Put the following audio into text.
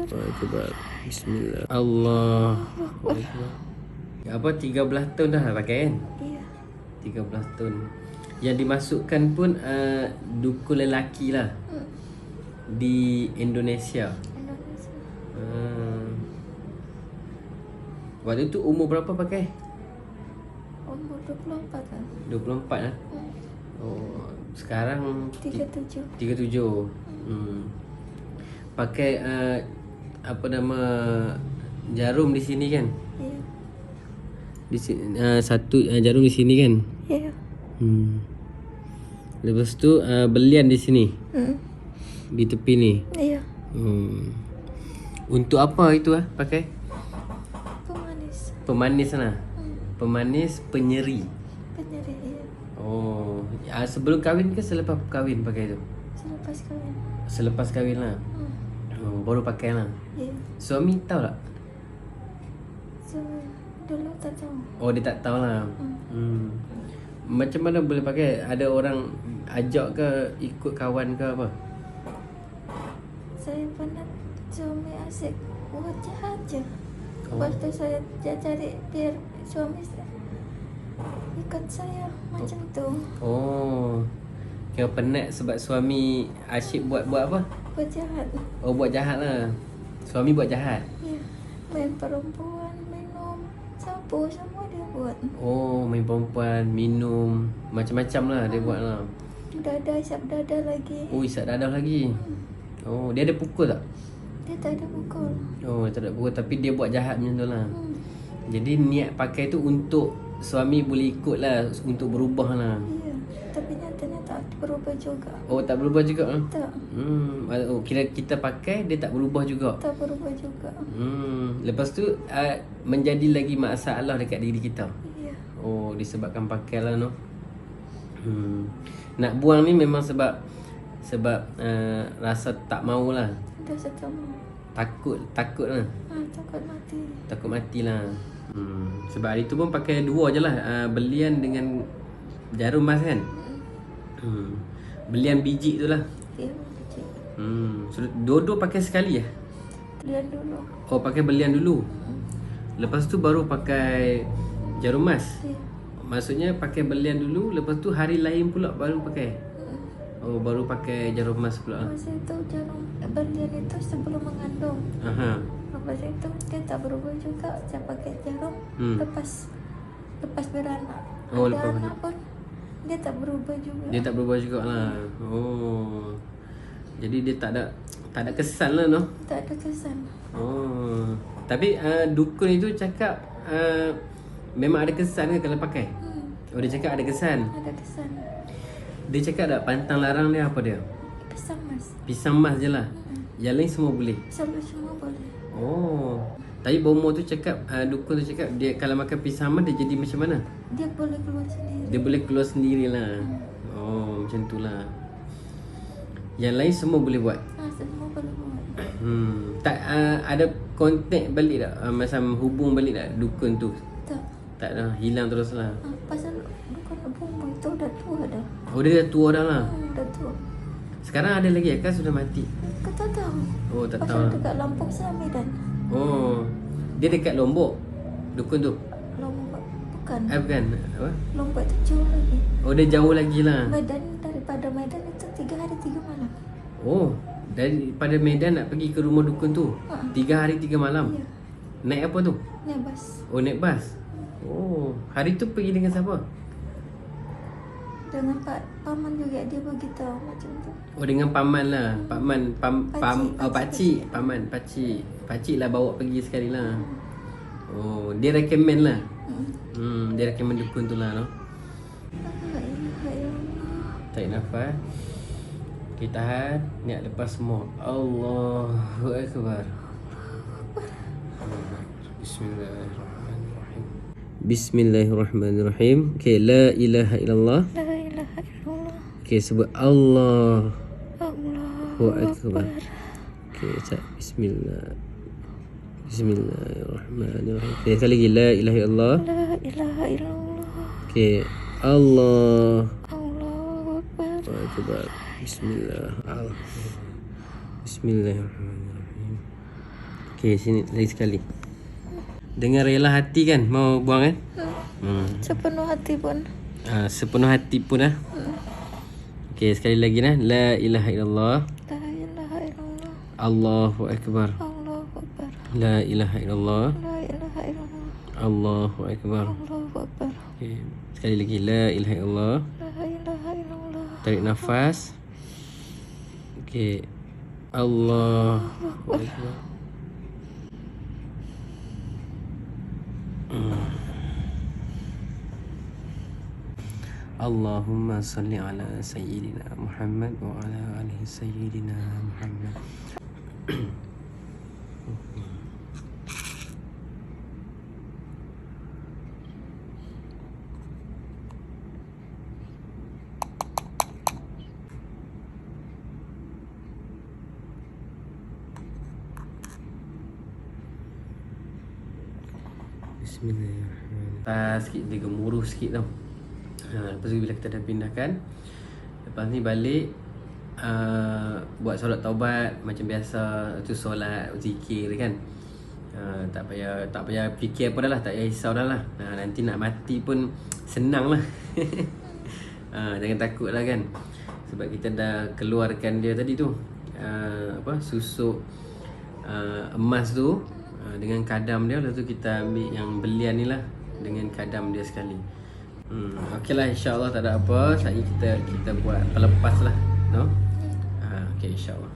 Akbar. Bismillah. Allah. Apa 13 tahun dah pakai kan? Iya. 13 tahun. Yang dimasukkan pun dukun lelaki lah di Indonesia. Indonesia. Waktu tu umur berapa pakai? Umur 24 kan? 24 lah. Oh, sekarang 37. 37. Pakai apa nama jarum di sini kan? Iya. Di sini satu jarum di sini kan? Iya. Lepas tu belian di sini. Di tepi ni. Iya. Untuk apa itu pakai? Pemanis. Pemanis lah. Pemanis penyeri. Penyeri. Iya. Oh, sebelum kahwin ke selepas kahwin pakai tu? Selepas kawin. Selepas kahwin lah. Oh, baru pakai lah. Iya. Suami tahu tak? So, dulu tak tahu. Oh, dia tak tahu lah. Macam mana boleh pakai? Ada orang ajak ke, ikut kawan ke apa? Saya pernah suami asyik buat jahat je. Oh. Lepas tu saya cari biar suami ikut saya macam tu. Oh, kira penat sebab suami asyik buat apa? Buat jahat. Oh, buat jahat lah. Suami buat jahat. Ya. Main perempuan, minum, sapu, semua dia buat. Oh, main perempuan, minum, macam-macam lah dia buat lah. Dada, isap dada lagi. Oh, isap dadah lagi. Oh, dia ada pukul tak? Dia tak ada pukul. Oh, dia tak ada pukul tapi dia buat jahat macam tu lah. Jadi niat pakai tu untuk suami boleh ikut lah, untuk berubah lah. Iya. Tapi nyatanya tak berubah juga. Oh, tak berubah juga lah. Tak. Oh, kira kita pakai dia tak berubah juga. Tak berubah juga. Lepas tu menjadi lagi masalah dekat diri kita. Iya. Oh, disebabkan pakai lah no. Nak buang ni memang sebab rasa tak mau lah. Dah setemu. Takut lah. Takut mati. Takut mati lah. Sebab hari tu pun pakai dua je lah, belian dengan jarum mas kan. Belian biji tu lah. Dia kecil. So, dua-dua pakai sekali ya? Belian dulu. Oh, pakai belian dulu. Lepas tu baru pakai jarum mas. Iya. Maksudnya pakai belian dulu, lepas tu hari lain pula baru pakai. Oh, baru pakai jarum mas pula. Masa itu jarum berlian itu sebelum mengandung. Aha. Lepas itu dia tak berubah juga. Saya pakai jarum lepas beranak. Oh, Ada lepas anak pun dia tak berubah juga. Dia tak berubah juga lah. Oh. Jadi dia tak ada kesan lah no. Tak ada kesan. Oh. Tapi dukun itu cakap memang ada kesan ke kalau pakai? Oh, dia cakap ada kesan. Ada kesan. Dia cakap tak pantang larang dia apa dia? Pisang mas. Pisang mas je lah. Yang lain semua boleh. Semua boleh. Oh. Tapi bomo tu cakap, dukun tu cakap dia kalau makan pisang mas dia jadi macam mana? Dia boleh keluar sendiri. Dia boleh keluar sendirilah. Oh, macam tu lah. Yang lain semua boleh buat. Semua boleh buat. Tak ada kontak balik tak? Macam hubung balik tak dukun tu? Tak. Tak dah, hilang terus lah. Pasal bukan bumbu itu dah tua dah. Oh, dia dah tua dah lah. Dah tua. Sekarang ada lagi kan sudah mati? Kita tahu. Oh, tak tahu Pasal lah. dekat Lampung saya Medan. Oh, dia dekat Lombok dukun tu? Lombok bukan. Bukan. Apa? Lombok itu jauh lagi. Oh, dia jauh lagi lah. Medan, daripada Medan itu 3 hari 3 malam. Oh, daripada Medan nak pergi ke rumah dukun tu 3 hari 3 malam. Iya. Naik apa tu? Naik bas. Oh, naik bas. Oh, hari tu pergi dengan siapa? Dengan paman juga dia beritahu macam tu. Oh, dengan paman lah. Pakcik. Paman, pakcik lah bawa pergi sekali lah. Oh, dia recommend lah. Dia recommend dukun tu lah no? Tarik nafas. Okay, tahan. Niat lepas semua. Allahu Akbar. Bismillahirrahmanirrahim. Bismillahirrahmanirrahim. Okay, la ilaha illallah. La ilaha illallah. Okay, sebut Allah. Allahu Akbar. Okay, cak Bismillah. Bismillahirrahmanirrahim. Okay, sekali lagi la ilaha illallah. La ilaha illallah. Okay, Allah. Allahu Akbar. Bismillah. Bismillahirrahmanirrahim. Okey, sini lagi sekali. Dengan rela hati kan mau buang kan? Sepenuh hati pun. Sepenuh hati pun lah. Okey, sekali lagi lah. La ilaha illallah. La ilaha illallah. Allahu akbar. Allahu akbar. La ilaha illallah. La ilaha illallah. Allahu akbar. Allahu akbar. Okey, sekali lagi. La ilaha illallah. La ilaha illallah. Tarik nafas. Okey. Allahu akbar. Allahumma salli ala sayyidina Muhammad wa ala alihi sayyidina Muhammad. Bismillahirrahmanirrahim. Sikit dia gemuruh sikit tau. Lepas tu bila kita dah pindahkan, lepas ni balik buat solat taubat macam biasa. Tu solat, zikir kan. Tak payah fikir apa dah lah, tak payah risau dah lah. Nanti nak mati pun senang lah. Jangan takut lah kan. Sebab kita dah keluarkan dia tadi tu, susuk emas tu dengan kadam dia. Lepas tu kita ambil yang belian ni lah dengan kadam dia sekali. Okey lah, insyaAllah tak ada apa. Saat ni kita buat pelepas lah, no? Okey, insyaAllah.